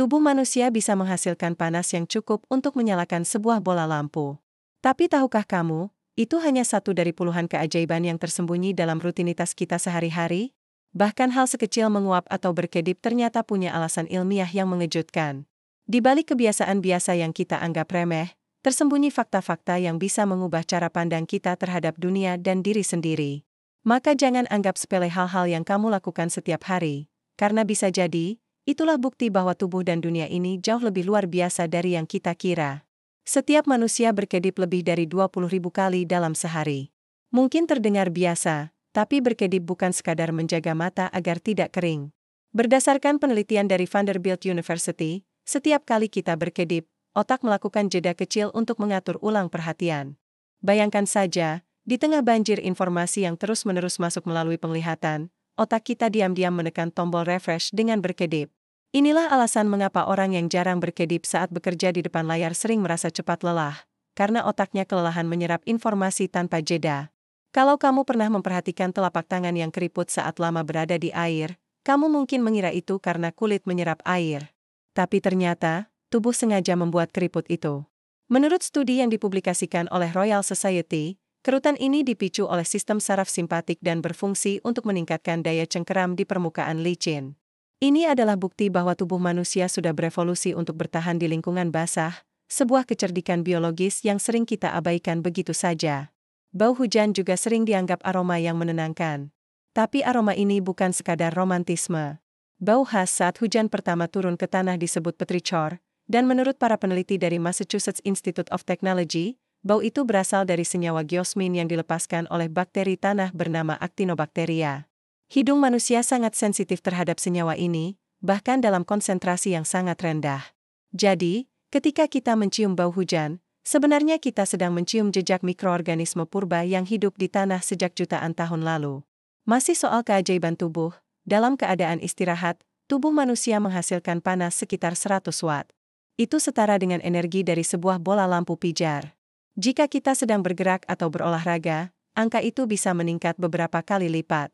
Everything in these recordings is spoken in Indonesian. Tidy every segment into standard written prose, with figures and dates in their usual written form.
Tubuh manusia bisa menghasilkan panas yang cukup untuk menyalakan sebuah bola lampu. Tapi tahukah kamu, itu hanya satu dari puluhan keajaiban yang tersembunyi dalam rutinitas kita sehari-hari? Bahkan hal sekecil menguap atau berkedip ternyata punya alasan ilmiah yang mengejutkan. Di balik kebiasaan biasa yang kita anggap remeh, tersembunyi fakta-fakta yang bisa mengubah cara pandang kita terhadap dunia dan diri sendiri. Maka jangan anggap sepele hal-hal yang kamu lakukan setiap hari, karena bisa jadi, itulah bukti bahwa tubuh dan dunia ini jauh lebih luar biasa dari yang kita kira. Setiap manusia berkedip lebih dari 20.000 kali dalam sehari. Mungkin terdengar biasa, tapi berkedip bukan sekadar menjaga mata agar tidak kering. Berdasarkan penelitian dari Vanderbilt University, setiap kali kita berkedip, otak melakukan jeda kecil untuk mengatur ulang perhatian. Bayangkan saja, di tengah banjir informasi yang terus-menerus masuk melalui penglihatan, otak kita diam-diam menekan tombol refresh dengan berkedip. Inilah alasan mengapa orang yang jarang berkedip saat bekerja di depan layar sering merasa cepat lelah, karena otaknya kelelahan menyerap informasi tanpa jeda. Kalau kamu pernah memperhatikan telapak tangan yang keriput saat lama berada di air, kamu mungkin mengira itu karena kulit menyerap air. Tapi ternyata, tubuh sengaja membuat keriput itu. Menurut studi yang dipublikasikan oleh Royal Society, kerutan ini dipicu oleh sistem saraf simpatik dan berfungsi untuk meningkatkan daya cengkeram di permukaan licin. Ini adalah bukti bahwa tubuh manusia sudah berevolusi untuk bertahan di lingkungan basah, sebuah kecerdikan biologis yang sering kita abaikan begitu saja. Bau hujan juga sering dianggap aroma yang menenangkan. Tapi aroma ini bukan sekadar romantisme. Bau khas saat hujan pertama turun ke tanah disebut petrichor, dan menurut para peneliti dari Massachusetts Institute of Technology, bau itu berasal dari senyawa geosmin yang dilepaskan oleh bakteri tanah bernama Actinobacteria. Hidung manusia sangat sensitif terhadap senyawa ini, bahkan dalam konsentrasi yang sangat rendah. Jadi, ketika kita mencium bau hujan, sebenarnya kita sedang mencium jejak mikroorganisme purba yang hidup di tanah sejak jutaan tahun lalu. Masih soal keajaiban tubuh, dalam keadaan istirahat, tubuh manusia menghasilkan panas sekitar 100 watt. Itu setara dengan energi dari sebuah bola lampu pijar. Jika kita sedang bergerak atau berolahraga, angka itu bisa meningkat beberapa kali lipat.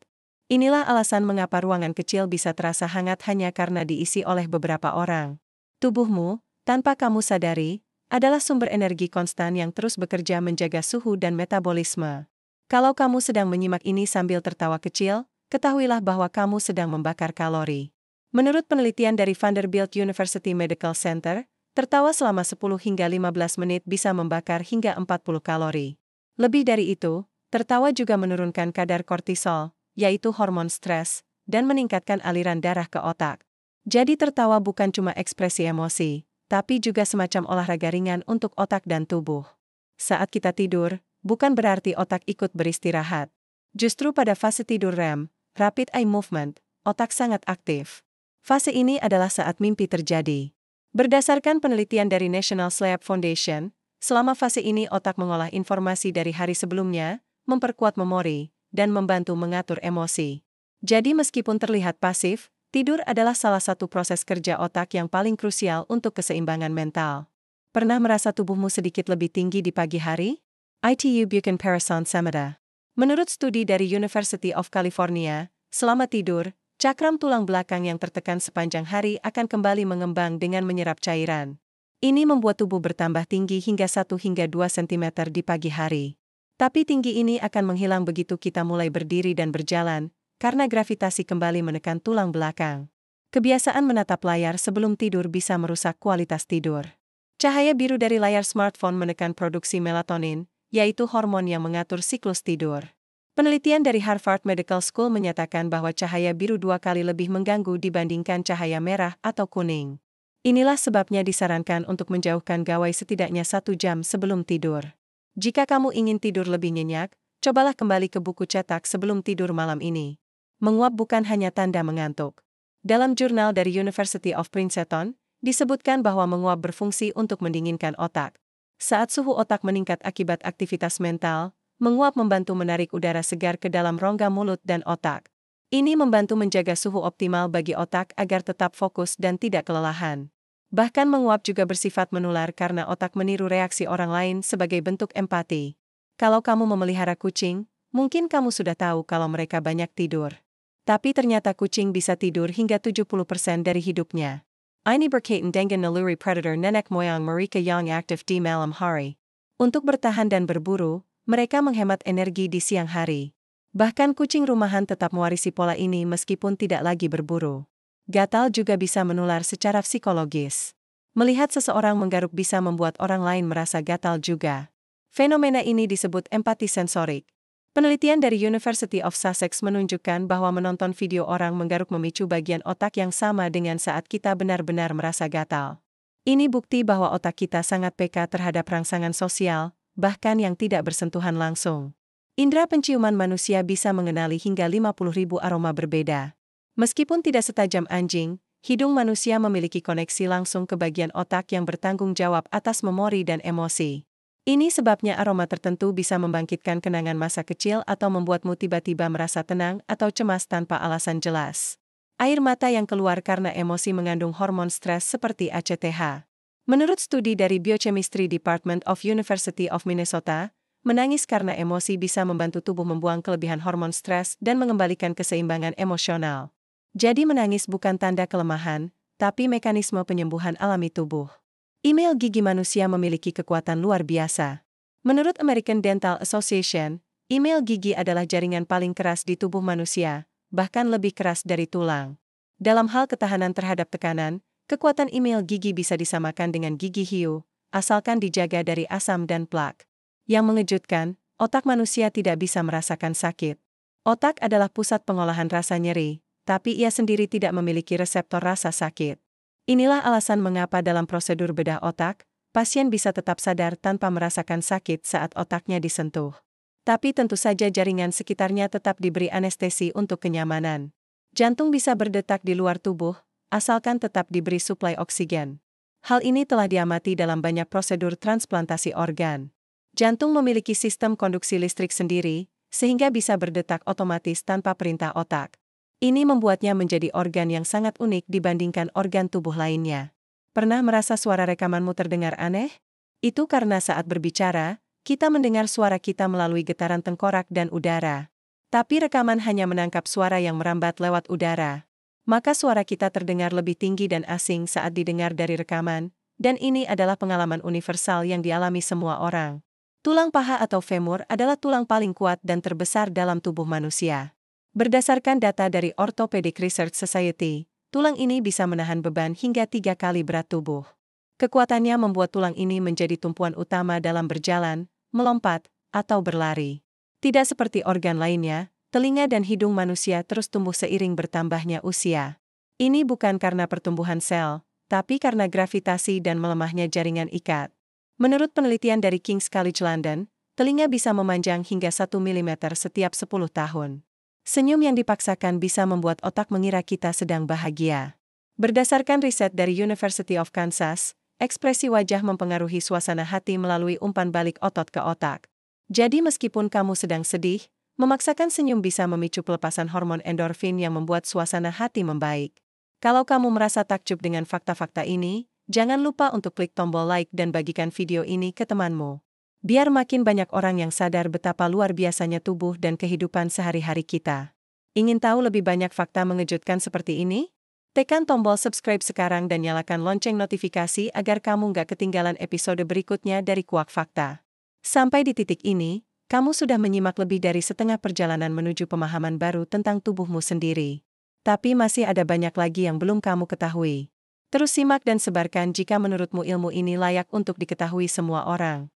Inilah alasan mengapa ruangan kecil bisa terasa hangat hanya karena diisi oleh beberapa orang. Tubuhmu, tanpa kamu sadari, adalah sumber energi konstan yang terus bekerja menjaga suhu dan metabolisme. Kalau kamu sedang menyimak ini sambil tertawa kecil, ketahuilah bahwa kamu sedang membakar kalori. Menurut penelitian dari Vanderbilt University Medical Center, tertawa selama 10 hingga 15 menit bisa membakar hingga 40 kalori. Lebih dari itu, tertawa juga menurunkan kadar kortisol, yaitu hormon stres, dan meningkatkan aliran darah ke otak. Jadi tertawa bukan cuma ekspresi emosi, tapi juga semacam olahraga ringan untuk otak dan tubuh. Saat kita tidur, bukan berarti otak ikut beristirahat. Justru pada fase tidur REM, Rapid Eye Movement, otak sangat aktif. Fase ini adalah saat mimpi terjadi. Berdasarkan penelitian dari National Sleep Foundation, selama fase ini otak mengolah informasi dari hari sebelumnya, memperkuat memori, dan membantu mengatur emosi. Jadi meskipun terlihat pasif, tidur adalah salah satu proses kerja otak yang paling krusial untuk keseimbangan mental. Pernah merasa tubuhmu sedikit lebih tinggi di pagi hari? ITU Buchan Parason Samada. Menurut studi dari University of California, selama tidur, cakram tulang belakang yang tertekan sepanjang hari akan kembali mengembang dengan menyerap cairan. Ini membuat tubuh bertambah tinggi hingga 1 hingga 2 cm di pagi hari. Tapi tinggi ini akan menghilang begitu kita mulai berdiri dan berjalan, karena gravitasi kembali menekan tulang belakang. Kebiasaan menatap layar sebelum tidur bisa merusak kualitas tidur. Cahaya biru dari layar smartphone menekan produksi melatonin, yaitu hormon yang mengatur siklus tidur. Penelitian dari Harvard Medical School menyatakan bahwa cahaya biru 2 kali lebih mengganggu dibandingkan cahaya merah atau kuning. Inilah sebabnya disarankan untuk menjauhkan gawai setidaknya 1 jam sebelum tidur. Jika kamu ingin tidur lebih nyenyak, cobalah kembali ke buku cetak sebelum tidur malam ini. Menguap bukan hanya tanda mengantuk. Dalam jurnal dari University of Princeton, disebutkan bahwa menguap berfungsi untuk mendinginkan otak. Saat suhu otak meningkat akibat aktivitas mental, menguap membantu menarik udara segar ke dalam rongga mulut dan otak. Ini membantu menjaga suhu optimal bagi otak agar tetap fokus dan tidak kelelahan. Bahkan menguap juga bersifat menular karena otak meniru reaksi orang lain sebagai bentuk empati. Kalau kamu memelihara kucing, mungkin kamu sudah tahu kalau mereka banyak tidur. Tapi ternyata kucing bisa tidur hingga 70% dari hidupnya. Ini berkaitan dengan naluri predator nenek moyang mereka yang aktif di malam hari. Untuk bertahan dan berburu, mereka menghemat energi di siang hari. Bahkan kucing rumahan tetap mewarisi pola ini meskipun tidak lagi berburu. Gatal juga bisa menular secara psikologis. Melihat seseorang menggaruk bisa membuat orang lain merasa gatal juga. Fenomena ini disebut empati sensorik. Penelitian dari University of Sussex menunjukkan bahwa menonton video orang menggaruk memicu bagian otak yang sama dengan saat kita benar-benar merasa gatal. Ini bukti bahwa otak kita sangat peka terhadap rangsangan sosial, bahkan yang tidak bersentuhan langsung. Indra penciuman manusia bisa mengenali hingga 50.000 aroma berbeda. Meskipun tidak setajam anjing, hidung manusia memiliki koneksi langsung ke bagian otak yang bertanggung jawab atas memori dan emosi. Ini sebabnya aroma tertentu bisa membangkitkan kenangan masa kecil atau membuatmu tiba-tiba merasa tenang atau cemas tanpa alasan jelas. Air mata yang keluar karena emosi mengandung hormon stres seperti ACTH. Menurut studi dari Biochemistry Department of University of Minnesota, menangis karena emosi bisa membantu tubuh membuang kelebihan hormon stres dan mengembalikan keseimbangan emosional. Jadi menangis bukan tanda kelemahan, tapi mekanisme penyembuhan alami tubuh. Email gigi manusia memiliki kekuatan luar biasa. Menurut American Dental Association, email gigi adalah jaringan paling keras di tubuh manusia, bahkan lebih keras dari tulang. Dalam hal ketahanan terhadap tekanan, kekuatan email gigi bisa disamakan dengan gigi hiu, asalkan dijaga dari asam dan plak. Yang mengejutkan, otak manusia tidak bisa merasakan sakit. Otak adalah pusat pengolahan rasa nyeri, tapi ia sendiri tidak memiliki reseptor rasa sakit. Inilah alasan mengapa dalam prosedur bedah otak, pasien bisa tetap sadar tanpa merasakan sakit saat otaknya disentuh. Tapi tentu saja jaringan sekitarnya tetap diberi anestesi untuk kenyamanan. Jantung bisa berdetak di luar tubuh, asalkan tetap diberi suplai oksigen. Hal ini telah diamati dalam banyak prosedur transplantasi organ. Jantung memiliki sistem konduksi listrik sendiri, sehingga bisa berdetak otomatis tanpa perintah otak. Ini membuatnya menjadi organ yang sangat unik dibandingkan organ tubuh lainnya. Pernah merasa suara rekamanmu terdengar aneh? Itu karena saat berbicara, kita mendengar suara kita melalui getaran tengkorak dan udara. Tapi rekaman hanya menangkap suara yang merambat lewat udara. Maka suara kita terdengar lebih tinggi dan asing saat didengar dari rekaman, dan ini adalah pengalaman universal yang dialami semua orang. Tulang paha atau femur adalah tulang paling kuat dan terbesar dalam tubuh manusia. Berdasarkan data dari Orthopedic Research Society, tulang ini bisa menahan beban hingga 3 kali berat tubuh. Kekuatannya membuat tulang ini menjadi tumpuan utama dalam berjalan, melompat, atau berlari. Tidak seperti organ lainnya, telinga dan hidung manusia terus tumbuh seiring bertambahnya usia. Ini bukan karena pertumbuhan sel, tapi karena gravitasi dan melemahnya jaringan ikat. Menurut penelitian dari King's College London, telinga bisa memanjang hingga 1 mm setiap 10 tahun. Senyum yang dipaksakan bisa membuat otak mengira kita sedang bahagia. Berdasarkan riset dari University of Kansas, ekspresi wajah mempengaruhi suasana hati melalui umpan balik otot ke otak. Jadi meskipun kamu sedang sedih, memaksakan senyum bisa memicu pelepasan hormon endorfin yang membuat suasana hati membaik. Kalau kamu merasa takjub dengan fakta-fakta ini, jangan lupa untuk klik tombol like dan bagikan video ini ke temanmu. Biar makin banyak orang yang sadar betapa luar biasanya tubuh dan kehidupan sehari-hari kita. Ingin tahu lebih banyak fakta mengejutkan seperti ini? Tekan tombol subscribe sekarang dan nyalakan lonceng notifikasi agar kamu nggak ketinggalan episode berikutnya dari Kuak Fakta. Sampai di titik ini, kamu sudah menyimak lebih dari setengah perjalanan menuju pemahaman baru tentang tubuhmu sendiri. Tapi masih ada banyak lagi yang belum kamu ketahui. Terus simak dan sebarkan jika menurutmu ilmu ini layak untuk diketahui semua orang.